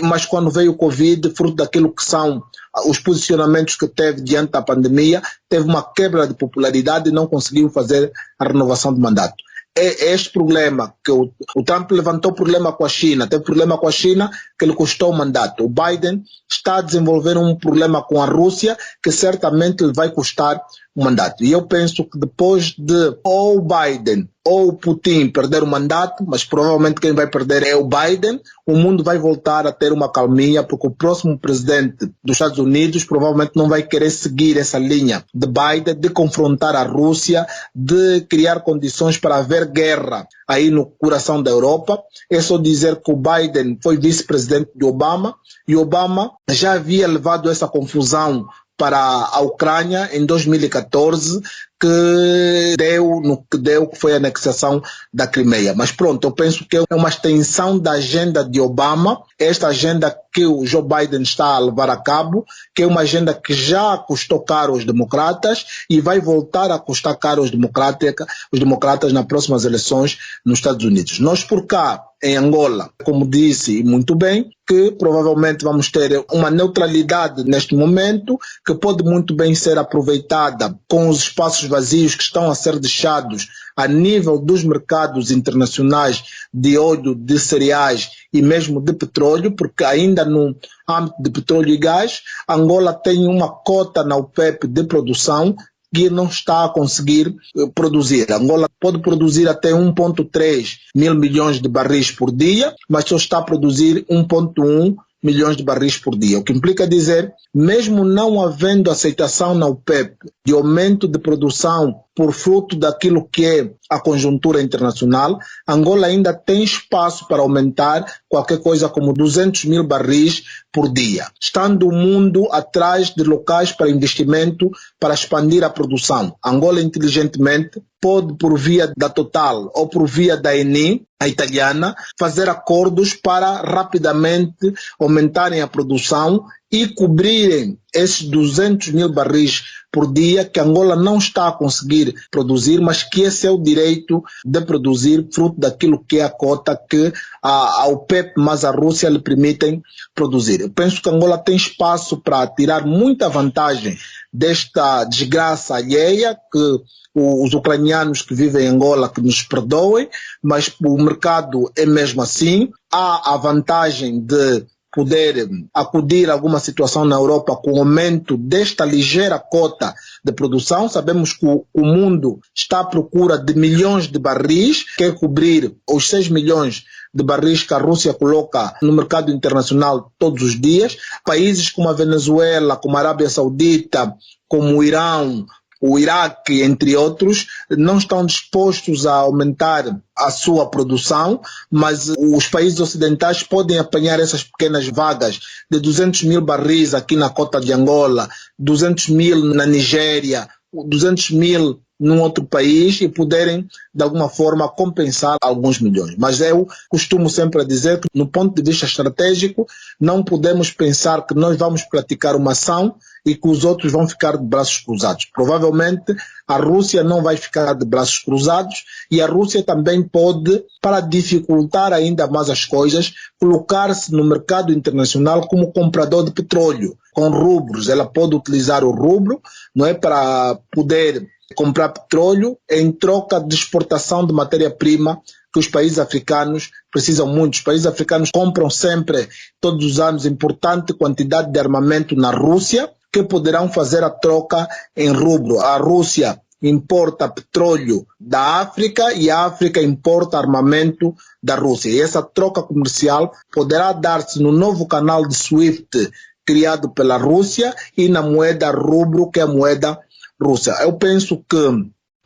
Speaker 6: mas quando veio o Covid, fruto daquilo que são os posicionamentos que teve diante da pandemia, teve uma quebra de popularidade e não conseguiu fazer a renovação de mandato. É este problema que o Trump levantou problema com a China, teve problema com a China que lhe custou o mandato. O Biden está a desenvolver um problema com a Rússia que certamente lhe vai custar o mandato. E eu penso que depois de ou o Biden ou o Putin perder o mandato, mas provavelmente quem vai perder é o Biden, o mundo vai voltar a ter uma calminha, porque o próximo presidente dos Estados Unidos provavelmente não vai querer seguir essa linha de Biden, de confrontar a Rússia, de criar condições para haver guerra aí no coração da Europa. É só dizer que o Biden foi vice-presidente de Obama, e Obama já havia levado essa confusão para a Ucrânia em 2014, que deu no que deu, que foi a anexação da Crimeia. Mas pronto, eu penso que é uma extensão da agenda de Obama, esta agenda que o Joe Biden está a levar a cabo, que é uma agenda que já custou caro aos democratas e vai voltar a custar caro aos democratas nas próximas eleições nos Estados Unidos. Nós por cá, em Angola, como disse muito bem, que provavelmente vamos ter uma neutralidade neste momento, que pode muito bem ser aproveitada com os espaços vazios que estão a ser deixados a nível dos mercados internacionais de óleo, de cereais e mesmo de petróleo, porque ainda no âmbito de petróleo e gás, Angola tem uma cota na OPEP de produção que não está a conseguir produzir. Angola pode produzir até 1,3 mil milhões de barris por dia, mas só está a produzir 1,1 milhões de barris por dia, o que implica dizer, mesmo não havendo aceitação na OPEP de aumento de produção por fruto daquilo que é a conjuntura internacional, Angola ainda tem espaço para aumentar qualquer coisa como 200 mil barris por dia, estando o mundo atrás de locais para investimento para expandir a produção. Angola inteligentemente pode, por via da Total ou por via da Eni, a italiana, fazer acordos para rapidamente aumentarem a produção e cobrirem esses 200 mil barris por dia que Angola não está a conseguir produzir, mas que esse é o direito de produzir fruto daquilo que é a cota que a OPEP mais a Rússia lhe permitem produzir. Eu penso que Angola tem espaço para tirar muita vantagem desta desgraça alheia, que os ucranianos que vivem em Angola que nos perdoem, mas o mercado é mesmo assim. Há a vantagem de poder acudir a alguma situação na Europa com o aumento desta ligeira cota de produção. Sabemos que o mundo está à procura de milhões de barris, quer cobrir os 6 milhões de barris que a Rússia coloca no mercado internacional todos os dias. Países como a Venezuela, como a Arábia Saudita, como o Irão, o Iraque, entre outros, não estão dispostos a aumentar a sua produção, mas os países ocidentais podem apanhar essas pequenas vagas de 200 mil barris aqui na cota de Angola, 200 mil na Nigéria, 200 mil num outro país e poderem, de alguma forma, compensar alguns milhões. Mas eu costumo sempre dizer que, no ponto de vista estratégico, não podemos pensar que nós vamos praticar uma ação e que os outros vão ficar de braços cruzados. Provavelmente a Rússia não vai ficar de braços cruzados e a Rússia também pode, para dificultar ainda mais as coisas, colocar-se no mercado internacional como comprador de petróleo, com rublos. Ela pode utilizar o rublo, não é, para poder comprar petróleo em troca de exportação de matéria-prima que os países africanos precisam muito. Os países africanos compram sempre, todos os anos, importante quantidade de armamento na Rússia, que poderão fazer a troca em rublo. A Rússia importa petróleo da África e a África importa armamento da Rússia. E essa troca comercial poderá dar-se no novo canal de SWIFT criado pela Rússia e na moeda rublo, que é a moeda Rússia. Eu penso que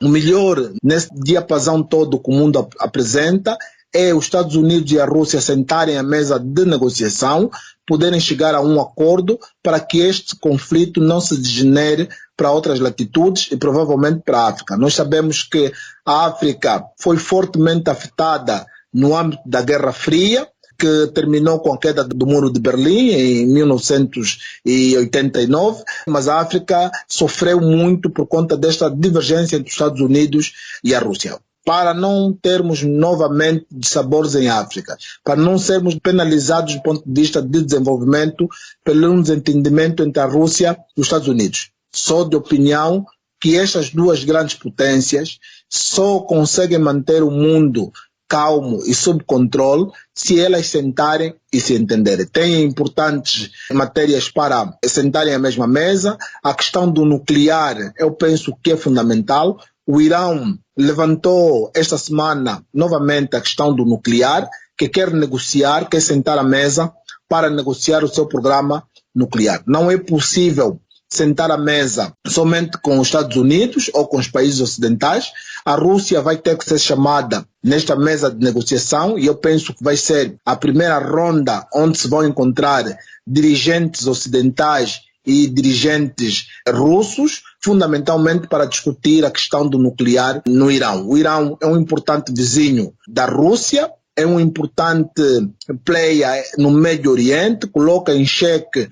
Speaker 6: o melhor nesse diapasão todo que o mundo apresenta é os Estados Unidos e a Rússia sentarem à mesa de negociação, poderem chegar a um acordo para que este conflito não se degenere para outras latitudes e provavelmente para a África. Nós sabemos que a África foi fortemente afetada no âmbito da Guerra Fria, que terminou com a queda do Muro de Berlim em 1989, mas a África sofreu muito por conta desta divergência entre os Estados Unidos e a Rússia. Para não termos novamente dissabores em África, para não sermos penalizados do ponto de vista de desenvolvimento pelo desentendimento entre a Rússia e os Estados Unidos. Sou de opinião que estas duas grandes potências só conseguem manter o mundo calmo e sob controle se elas sentarem e se entenderem. Tem importantes matérias para sentarem à mesma mesa. A questão do nuclear, eu penso que é fundamental. O Irão levantou esta semana novamente a questão do nuclear, que quer negociar, quer sentar à mesa para negociar o seu programa nuclear. Não é possível sentar à mesa somente com os Estados Unidos ou com os países ocidentais. A Rússia vai ter que ser chamada nesta mesa de negociação e eu penso que vai ser a primeira ronda onde se vão encontrar dirigentes ocidentais e dirigentes russos, fundamentalmente para discutir a questão do nuclear no Irão. O Irão é um importante vizinho da Rússia, é um importante player no Médio Oriente, coloca em xeque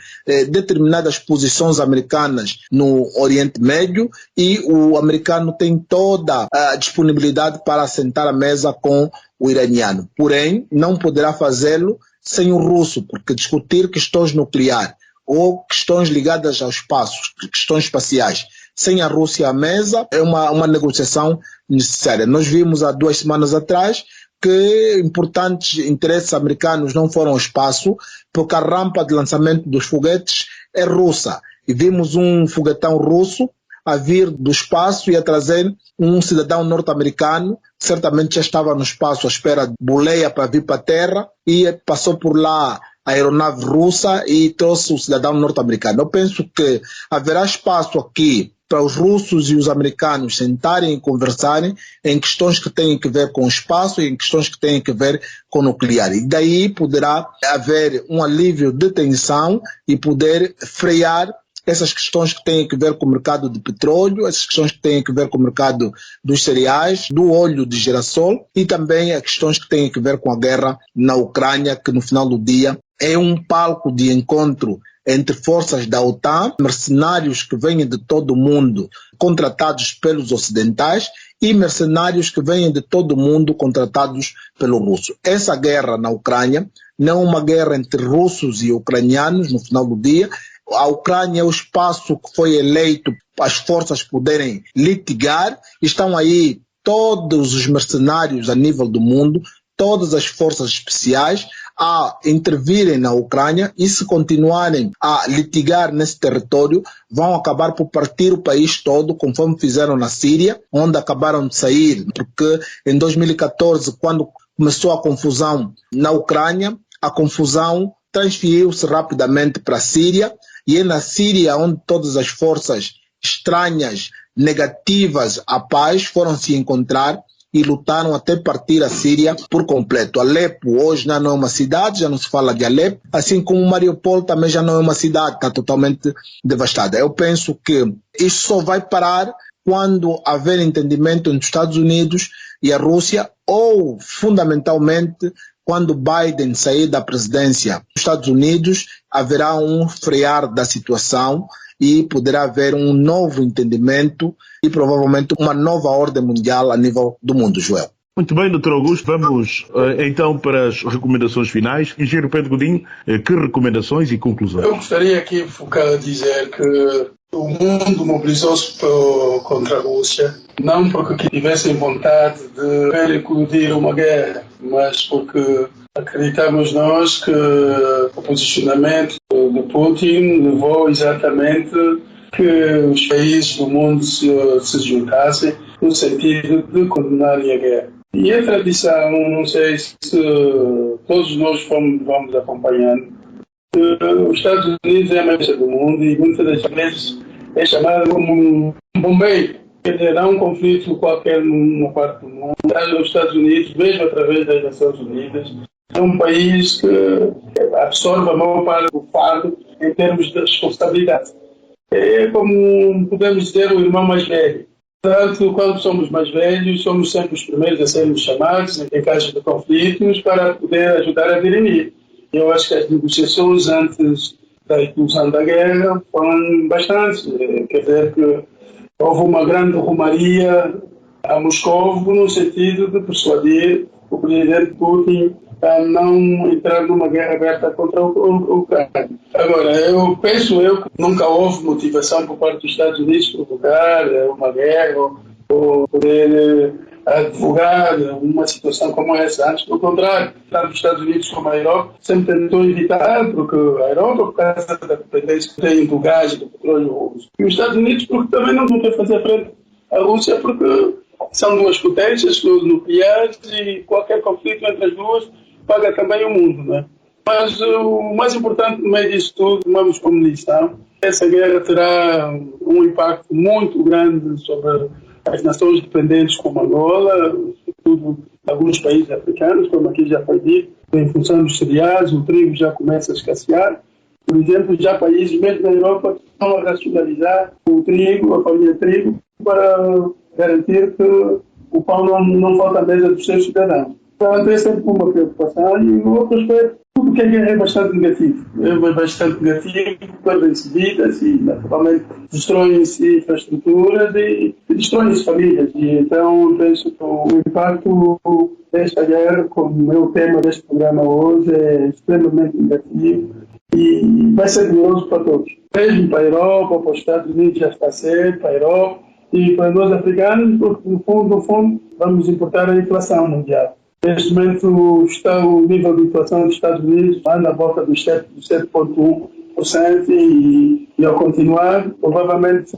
Speaker 6: determinadas posições americanas no Oriente Médio e o americano tem toda a disponibilidade para sentar à mesa com o iraniano. Porém, não poderá fazê-lo sem o russo, porque discutir questões nucleares ou questões ligadas ao espaço, questões espaciais, sem a Rússia à mesa, é uma negociação necessária. Nós vimos há 2 semanas atrás que importantes interesses americanos não foram ao espaço, porque a rampa de lançamento dos foguetes é russa. E vimos um foguetão russo a vir do espaço e a trazer um cidadão norte-americano, que certamente já estava no espaço à espera de boleia para vir para a Terra, e passou por lá a aeronave russa e trouxe o cidadão norte-americano. Eu penso que haverá espaço aqui para os russos e os americanos sentarem e conversarem em questões que têm a ver com o espaço e em questões que têm a ver com o nuclear. E daí poderá haver um alívio de tensão e poder frear essas questões que têm a ver com o mercado de petróleo, essas questões que têm a ver com o mercado dos cereais, do óleo de girassol e também as questões que têm a ver com a guerra na Ucrânia, que no final do dia é um palco de encontro entre forças da OTAN, mercenários que vêm de todo o mundo contratados pelos ocidentais e mercenários que vêm de todo o mundo contratados pelo russo. Essa guerra na Ucrânia não é uma guerra entre russos e ucranianos no final do dia. A Ucrânia é o espaço que foi eleito para as forças poderem litigar. Estão aí todos os mercenários a nível do mundo, todas as forças especiais a intervirem na Ucrânia e se continuarem a litigar nesse território, vão acabar por partir o país todo, conforme fizeram na Síria, onde acabaram de sair, porque em 2014, quando começou a confusão na Ucrânia, a confusão transferiu-se rapidamente para a Síria, e é na Síria onde todas as forças estranhas, negativas à paz, foram se encontrar e lutaram até partir a Síria por completo. Alepo hoje já não é uma cidade, já não se fala de Alepo, assim como Mariupol também já não é uma cidade, está totalmente devastada. Eu penso que isso só vai parar quando haver entendimento entre os Estados Unidos e a Rússia, ou fundamentalmente quando Biden sair da presidência dos Estados Unidos, haverá um frear da situação e poderá haver um novo entendimento e provavelmente uma nova ordem mundial a nível do mundo, Joel.
Speaker 5: Muito bem, Dr. Augusto. Vamos então para as recomendações finais. Engenheiro Pedro Godinho, que recomendações e conclusões?
Speaker 3: Eu gostaria aqui de focar a dizer que o mundo mobilizou-se contra a Rússia, não porque tivessem vontade de querer eclodir uma guerra, mas porque acreditamos nós que o posicionamento de Putin levou exatamente que os países do mundo se juntassem no sentido de condenarem a guerra. E a tradição, não sei se todos nós vamos acompanhando, os Estados Unidos é a mesa do mundo e muitas das vezes é chamado como um bombeiro. Quer dizer, há um conflito qualquer numa parte do mundo. Os Estados Unidos, mesmo através das Nações Unidas, é um país que absorve a maior parte do fardo em termos de responsabilidade. É como podemos dizer o irmão mais velho. Portanto, quando somos mais velhos, somos sempre os primeiros a sermos chamados em casos de conflitos para poder ajudar a dirimir. Eu acho que as negociações antes da inclusão da guerra foram bastantes. Quer dizer que houve uma grande romaria a Moscou no sentido de persuadir o presidente Putin a não entrar numa guerra aberta contra o Ucrânia. Agora, eu penso que nunca houve motivação por parte dos Estados Unidos provocar uma guerra ou poder advogar uma situação como essa. Antes, pelo contrário, tanto os Estados Unidos como a Europa sempre tentou evitar, porque a Europa, por causa da dependência que tem do gás e do petróleo russo, e os Estados Unidos, porque também não quer fazer frente à Rússia, porque são duas potências nucleares e qualquer conflito entre as duas paga também o mundo, né? Mas o mais importante no meio disso tudo, tomamos como lição, essa guerra terá um impacto muito grande sobre as nações dependentes como Angola, sobretudo alguns países africanos, como aqui já foi dito, em função dos cereais, o trigo já começa a escassear. Por exemplo, já países mesmo da Europa estão a racionalizar o trigo, a farinha de trigo, para garantir que o pão não falta à mesa dos seus cidadãos. Então, é sempre uma preocupação. E o outro aspecto, tudo que é bastante negativo. É bastante negativo, perdem-se vidas e, naturalmente, destroem-se infraestruturas e destroem-se famílias. E, então, penso que o impacto desta guerra, como é o tema deste programa hoje, é extremamente negativo e vai ser doloroso para todos. Mesmo para a Europa, para os Estados Unidos já está a ser, para a Europa e para nós africanos, porque, no fundo, vamos importar a inflação mundial. Neste momento está o nível de inflação dos Estados Unidos anda à volta dos 7,1% e ao continuar, provavelmente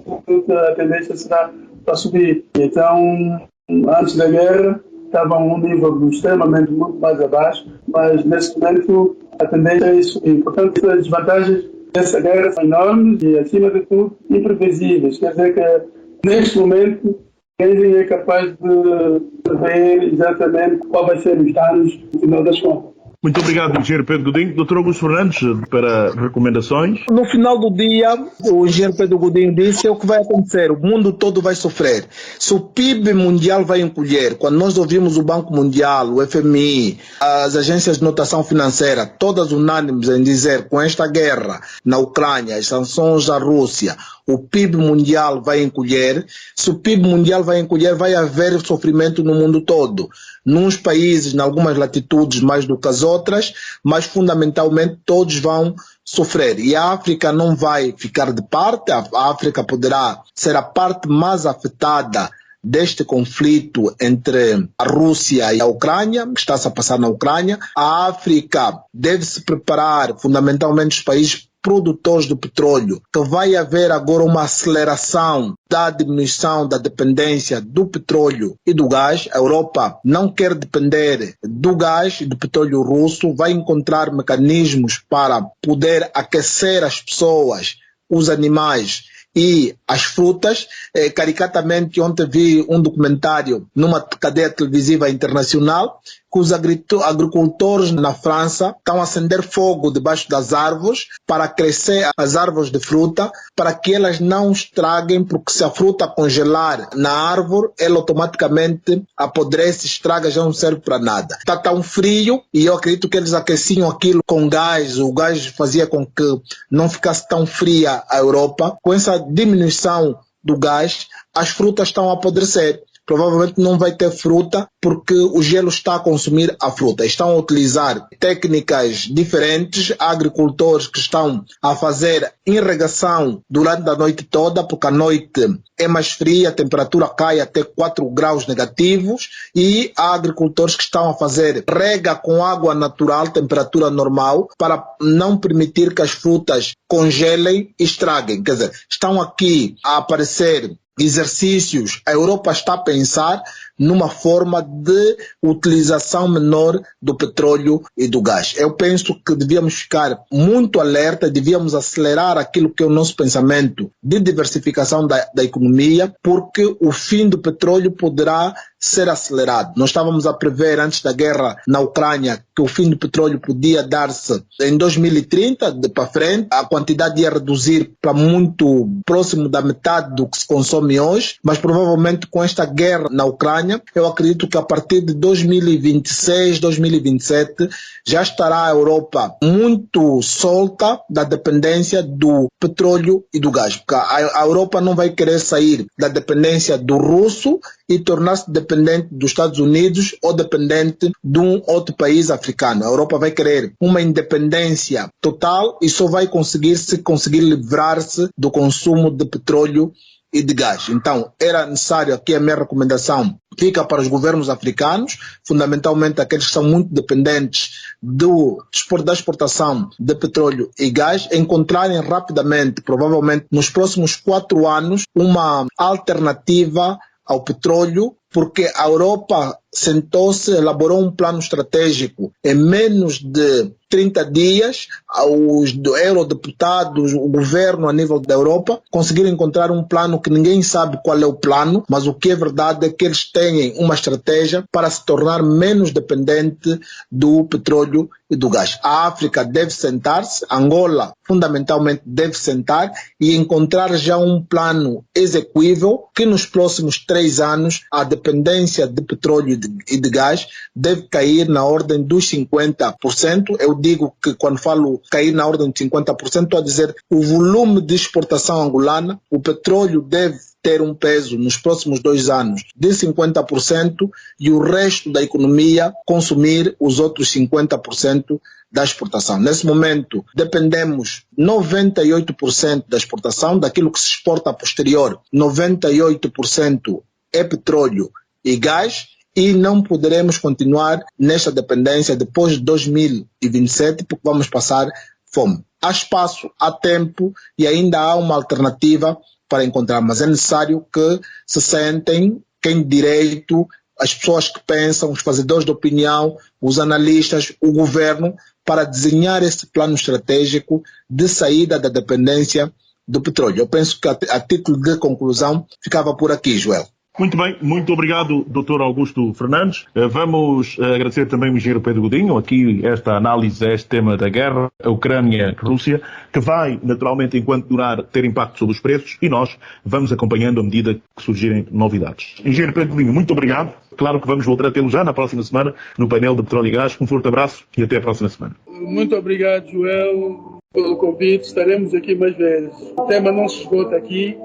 Speaker 3: a tendência será para subir. Então, antes da guerra, estava a um nível extremamente muito mais abaixo, mas neste momento a tendência é isso. E, portanto, as desvantagens dessa guerra são enormes e, acima de tudo, imprevisíveis. Quer dizer que, neste momento, ninguém é capaz de ver exatamente qual vai ser os danos no final das contas.
Speaker 5: Muito obrigado, engenheiro Pedro Godinho. Dr. Augusto Fernandes, para recomendações.
Speaker 6: No final do dia, o engenheiro Pedro Godinho disse o que vai acontecer. O mundo todo vai sofrer. Se o PIB mundial vai encolher, quando nós ouvimos o Banco Mundial, o FMI, as agências de notação financeira, todas unânimes em dizer com esta guerra na Ucrânia, as sanções à Rússia, o PIB mundial vai encolher. Se o PIB mundial vai encolher, vai haver sofrimento no mundo todo. Nos países, em algumas latitudes mais do que as outras, mas fundamentalmente todos vão sofrer. E a África não vai ficar de parte, a África poderá ser a parte mais afetada deste conflito entre a Rússia e a Ucrânia, que está-se a passar na Ucrânia. A África deve se preparar, fundamentalmente os países produtores de petróleo, que vai haver agora uma aceleração da diminuição da dependência do petróleo e do gás. A Europa não quer depender do gás e do petróleo russo, vai encontrar mecanismos para poder aquecer as pessoas, os animais e as frutas. Caricatamente, ontem vi um documentário numa cadeia televisiva internacional que os agricultores na França estão a acender fogo debaixo das árvores para crescer as árvores de fruta, para que elas não estraguem, porque se a fruta congelar na árvore, ela automaticamente apodrece, estraga, já não serve para nada. Está tão frio e eu acredito que eles aqueciam aquilo com gás, o gás fazia com que não ficasse tão fria a Europa. Com essa diminuição do gás, as frutas estão a apodrecer. Provavelmente não vai ter fruta porque o gelo está a consumir a fruta. Estão a utilizar técnicas diferentes. Há agricultores que estão a fazer irrigação durante a noite toda, porque a noite é mais fria, a temperatura cai até 4 graus negativos, e há agricultores que estão a fazer rega com água natural, temperatura normal, para não permitir que as frutas congelem e estraguem. Quer dizer, estão aqui a aparecer exercícios. A Europa está a pensar numa forma de utilização menor do petróleo e do gás. Eu penso que devíamos ficar muito alerta, devíamos acelerar aquilo que é o nosso pensamento de diversificação da economia, porque o fim do petróleo poderá ser acelerado. Nós estávamos a prever antes da guerra na Ucrânia que o fim do petróleo podia dar-se em 2030, de para frente, a quantidade ia reduzir para muito próximo da metade do que se consome hoje, mas provavelmente com esta guerra na Ucrânia, eu acredito que a partir de 2026, 2027, já estará a Europa muito solta da dependência do petróleo e do gás, porque a Europa não vai querer sair da dependência do russo e tornar-se dependente dos Estados Unidos ou dependente de um outro país africano. A Europa vai querer uma independência total e só vai conseguir se conseguir livrar-se do consumo de petróleo e de gás. Então, era necessário, aqui a minha recomendação fica para os governos africanos, fundamentalmente aqueles que são muito dependentes da exportação de petróleo e gás, encontrarem rapidamente, provavelmente nos próximos 4 anos, uma alternativa ao petróleo, porque a Europa sentou-se, elaborou um plano estratégico em menos de 30 dias, os eurodeputados, o governo a nível da Europa, conseguiram encontrar um plano que ninguém sabe qual é o plano, mas o que é verdade é que eles têm uma estratégia para se tornar menos dependente do petróleo e do gás. A África deve sentar-se, Angola fundamentalmente deve sentar e encontrar já um plano execuível que nos próximos 3 anos a dependência de petróleo e de gás deve cair na ordem dos 50%. Eu digo que quando falo cair na ordem de 50%, estou a dizer o volume de exportação angolana, o petróleo deve ter um peso nos próximos 2 anos de 50% e o resto da economia consumir os outros 50% da exportação. Nesse momento, dependemos 98% da exportação, daquilo que se exporta a posterior, 98% é petróleo e gás, e não poderemos continuar nesta dependência depois de 2027, porque vamos passar fome. Há espaço, há tempo e ainda há uma alternativa para encontrar, mas é necessário que se sentem quem de direito, as pessoas que pensam, os fazedores de opinião, os analistas, o governo, para desenhar esse plano estratégico de saída da dependência do petróleo. Eu penso que a título de conclusão ficava por aqui, Joel.
Speaker 5: Muito bem, muito obrigado, Dr. Augusto Fernandes. Vamos agradecer também ao engenheiro Pedro Godinho, aqui esta análise a este tema da guerra, a Ucrânia-Rússia, que vai, naturalmente, enquanto durar, ter impacto sobre os preços e nós vamos acompanhando à medida que surgirem novidades. Engenheiro Pedro Godinho, muito obrigado. Claro que vamos voltar a tê-lo já na próxima semana no painel de Petróleo e Gás. Um forte abraço e até a próxima semana.
Speaker 3: Muito obrigado, Joel, pelo convite. Estaremos aqui mais vezes. O tema não se esgota aqui.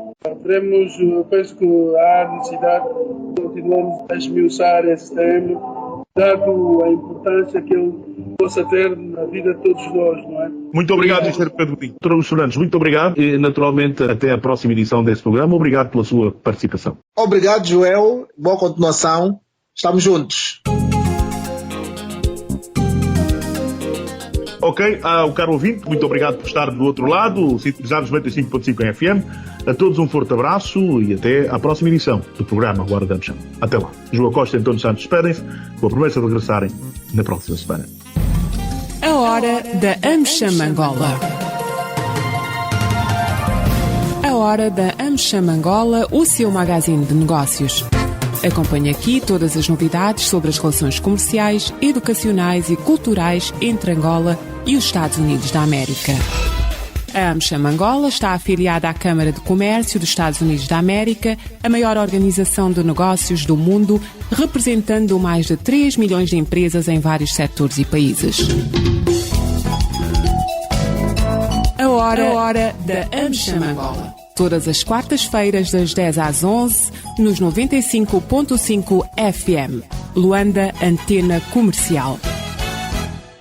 Speaker 3: Penso que há necessidade de continuarmos a esmiuçar esse tema, dado a importância que ele possa ter na vida de todos nós, não é?
Speaker 5: Muito obrigado, Engenheiro Pedro Godinho. Dr. Augusto Fernandes, muito obrigado e, naturalmente, até a próxima edição desse programa. Obrigado pela sua participação.
Speaker 6: Obrigado, Joel. Boa continuação. Estamos juntos.
Speaker 5: Ok, ao caro ouvinte, muito obrigado por estar do outro lado, sintonizados 95.5 em FM. A todos um forte abraço e até à próxima edição do programa Hora da AmCham. Até lá. João Costa e António Santos despedem-se com a promessa de regressarem na próxima semana.
Speaker 1: A Hora da AmCham Angola. A Hora da AmCham Angola, o seu magazine de negócios. Acompanhe aqui todas as novidades sobre as relações comerciais, educacionais e culturais entre Angola e os Estados Unidos da América. A AmCham Angola está afiliada à Câmara de Comércio dos Estados Unidos da América, a maior organização de negócios do mundo, representando mais de 3 milhões de empresas em vários setores e países. A Hora da AmCham Angola. Todas as quartas-feiras, das 10 às 11, nos 95.5 FM. Luanda, Antena Comercial.